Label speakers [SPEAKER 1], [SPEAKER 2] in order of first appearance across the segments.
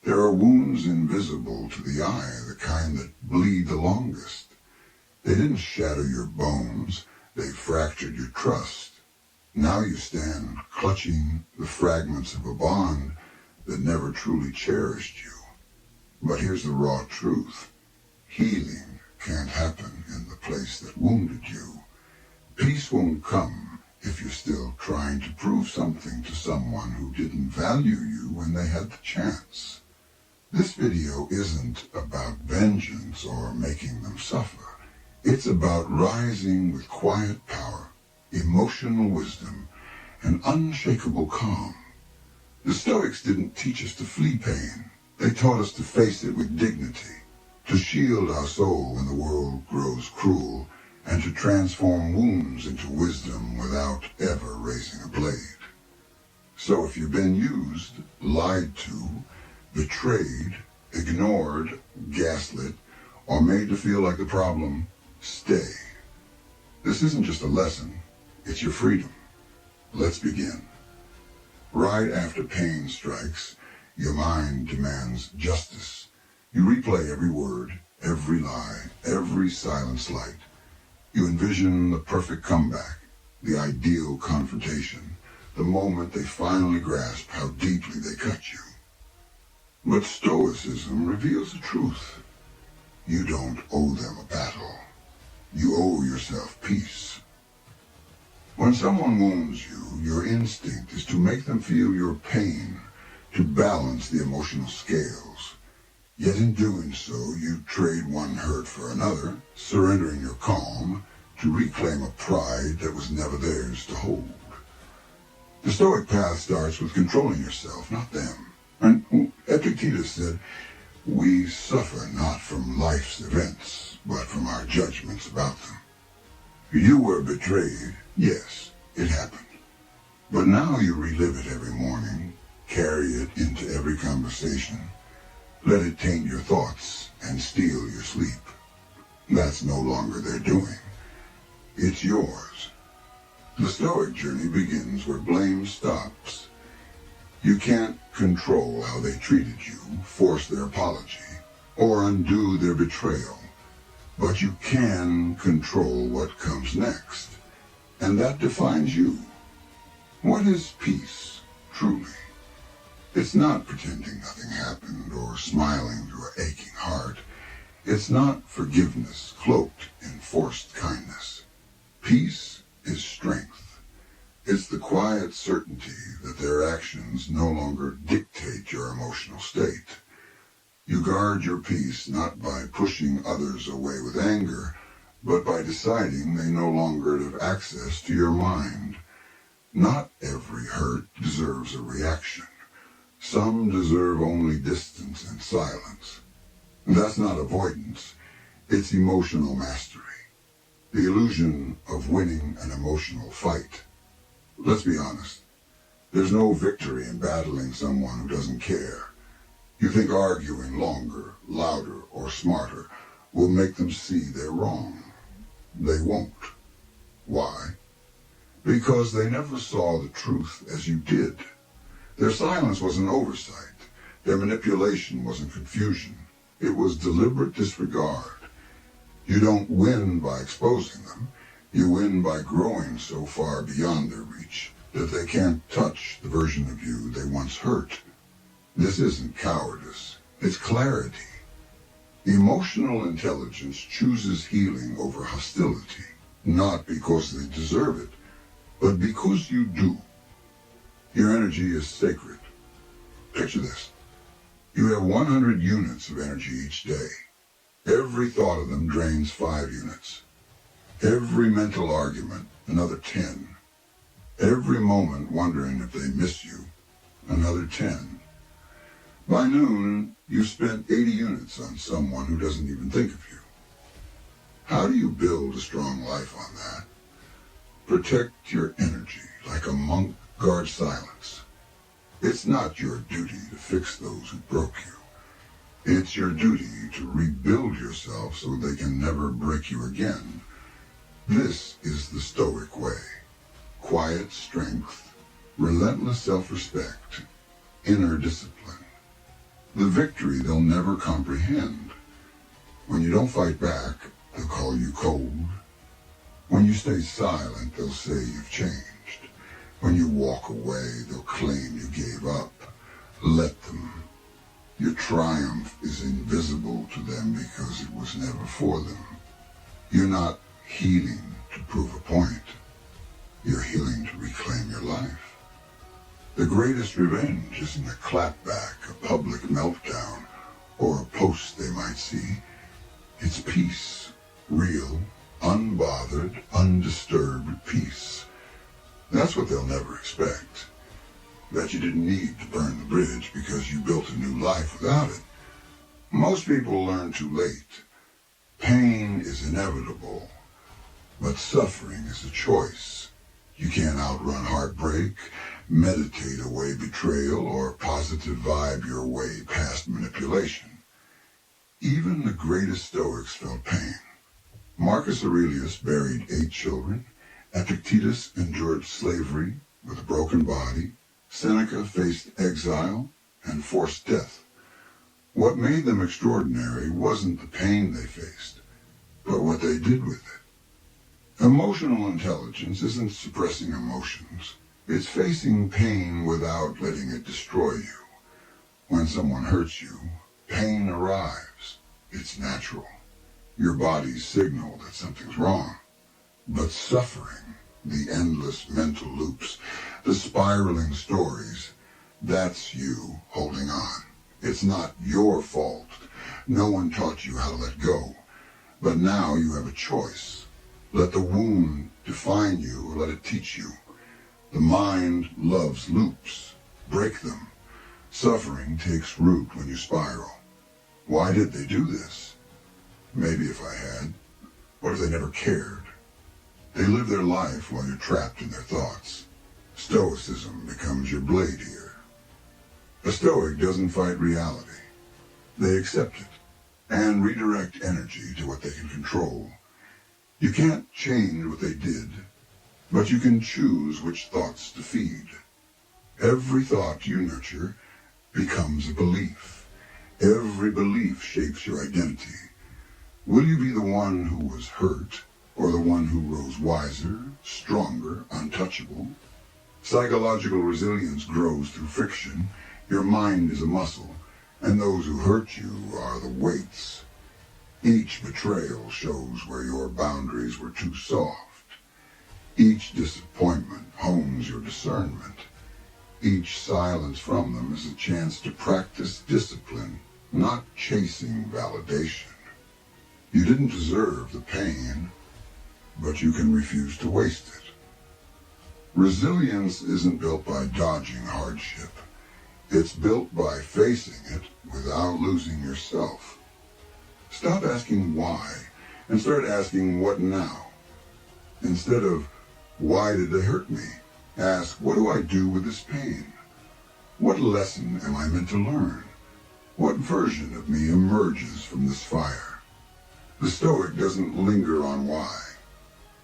[SPEAKER 1] There are wounds invisible to the eye, the kind that bleed the longest. They didn't shatter your bones, they fractured your trust. Now you stand clutching the fragments of a bond that never truly cherished you. But here's the raw truth. Healing can't happen in the place that wounded you. Peace won't come if you're still trying to prove something to someone who didn't value you when they had the chance. This video isn't about vengeance or making them suffer. It's about rising with quiet power, emotional wisdom, and unshakable calm. The Stoics didn't teach us to flee pain. They taught us to face it with dignity, to shield our soul when the world grows cruel, and to transform wounds into wisdom without ever raising a blade. So if you've been used, lied to, betrayed, ignored, gaslit, or made to feel like the problem, stay. This isn't just a lesson, it's your freedom. Let's begin. Right after pain strikes, your mind demands justice. You replay every word, every lie, every silent slight. You envision the perfect comeback, the ideal confrontation, the moment they finally grasp how deeply they cut you. But Stoicism reveals the truth. You don't owe them a battle. You owe yourself peace. When someone wounds you, your instinct is to make them feel your pain, to balance the emotional scales. Yet in doing so, you trade one hurt for another, surrendering your calm to reclaim a pride that was never theirs to hold. The Stoic path starts with controlling yourself, not them. And Epictetus said, "We suffer not from life's events, but from our judgments about them." You were betrayed, yes, it happened. But now you relive it every morning, carry it into every conversation, let it taint your thoughts and steal your sleep. That's no longer their doing. It's yours. The Stoic journey begins where blame stops. You can't control how they treated you, force their apology, or undo their betrayal. But you can control what comes next, and that defines you. What is peace, truly? It's not pretending nothing happened or smiling through an aching heart. It's not forgiveness cloaked in forced kindness. Peace is strength. It's the quiet certainty that their actions no longer dictate your emotional state. You guard your peace not by pushing others away with anger, but by deciding they no longer have access to your mind. Not every hurt deserves a reaction. Some deserve only distance and silence. That's not avoidance, it's emotional mastery. The illusion of winning an emotional fight. Let's be honest, there's no victory in battling someone who doesn't care. You think arguing longer, louder, or smarter will make them see they're wrong. They won't. Why? Because they never saw the truth as you did. Their silence was an oversight. Their manipulation wasn't confusion. It was deliberate disregard. You don't win by exposing them. You win by growing so far beyond their reach that they can't touch the version of you they once hurt. This isn't cowardice, it's clarity. Emotional intelligence chooses healing over hostility, not because they deserve it, but because you do. Your energy is sacred. Picture this. You have 100 units of energy each day. Every thought of them drains 5 units. Every mental argument, another 10. Every moment wondering if they miss you, another 10. By noon, you spent 80 units on someone who doesn't even think of you. How do you build a strong life on that? Protect your energy like a monk guards silence. It's not your duty to fix those who broke you. It's your duty to rebuild yourself so they can never break you again. This is the Stoic way. Quiet strength, relentless self-respect, inner discipline. The victory they'll never comprehend. When you don't fight back, they'll call you cold. When you stay silent, they'll say you've changed. When you walk away, they'll claim you gave up. Let them. Your triumph is invisible to them because it was never for them. You're not healing to prove a point. You're healing to reclaim your life. The greatest revenge isn't a clapback, a public meltdown, or a post they might see. It's peace, real, unbothered, undisturbed peace. That's what they'll never expect. That you didn't need to burn the bridge because you built a new life without it. Most people learn too late. Pain is inevitable, but suffering is a choice. You can't outrun heartbreak, meditate away betrayal, or positive vibe your way past manipulation. Even the greatest Stoics felt pain. Marcus Aurelius buried 8 children. Epictetus endured slavery with a broken body. Seneca faced exile and forced death. What made them extraordinary wasn't the pain they faced, but what they did with it. Emotional intelligence isn't suppressing emotions. It's facing pain without letting it destroy you. When someone hurts you, pain arrives. It's natural. Your body's signal that something's wrong. But suffering, the endless mental loops, the spiraling stories, that's you holding on. It's not your fault. No one taught you how to let go. But now you have a choice. Let the wound define you or let it teach you. The mind loves loops. Break them. Suffering takes root when you spiral. Why did they do this? Maybe if I had. What if they never cared? They live their life while you're trapped in their thoughts. Stoicism becomes your blade here. A Stoic doesn't fight reality. They accept it and redirect energy to what they can control. You can't change what they did, but you can choose which thoughts to feed. Every thought you nurture becomes a belief. Every belief shapes your identity. Will you be the one who was hurt, or the one who rose wiser, stronger, untouchable? Psychological resilience grows through friction. Your mind is a muscle, and those who hurt you are the weights. Each betrayal shows where your boundaries were too soft. Each disappointment hones your discernment. Each silence from them is a chance to practice discipline, not chasing validation. You didn't deserve the pain, but you can refuse to waste it. Resilience isn't built by dodging hardship. It's built by facing it without losing yourself. Stop asking why and start asking what now. Instead of, why did they hurt me? Ask, what do I do with this pain? What lesson am I meant to learn? What version of me emerges from this fire? The Stoic doesn't linger on why.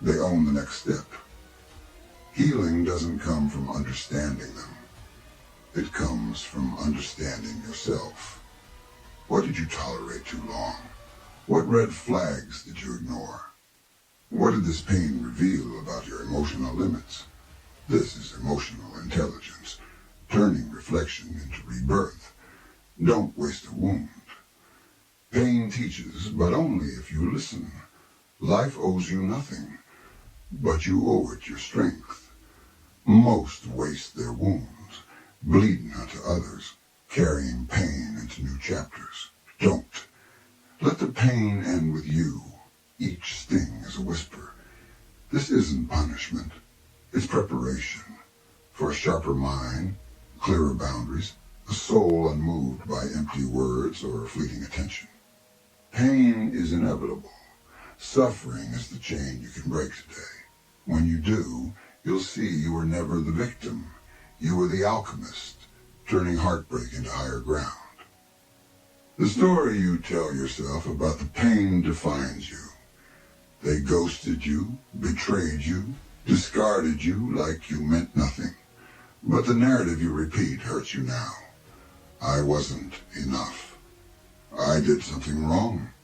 [SPEAKER 1] They own the next step. Healing doesn't come from understanding them. It comes from understanding yourself. What did you tolerate too long? What red flags did you ignore? What did this pain reveal about your emotional limits? This is emotional intelligence, turning reflection into rebirth. Don't waste a wound. Pain teaches, but only if you listen. Life owes you nothing, but you owe it your strength. Most waste their wounds, bleeding onto others, carrying pain into new chapters. Don't. Let the pain end with you. Each sting is a whisper. This isn't punishment. It's preparation for a sharper mind, clearer boundaries, a soul unmoved by empty words or fleeting attention. Pain is inevitable. Suffering is the chain you can break today. When you do, you'll see you were never the victim. You were the alchemist, turning heartbreak into higher ground. The story you tell yourself about the pain defines you. They ghosted you, betrayed you, discarded you like you meant nothing. But the narrative you repeat hurts you now. I wasn't enough. I did something wrong.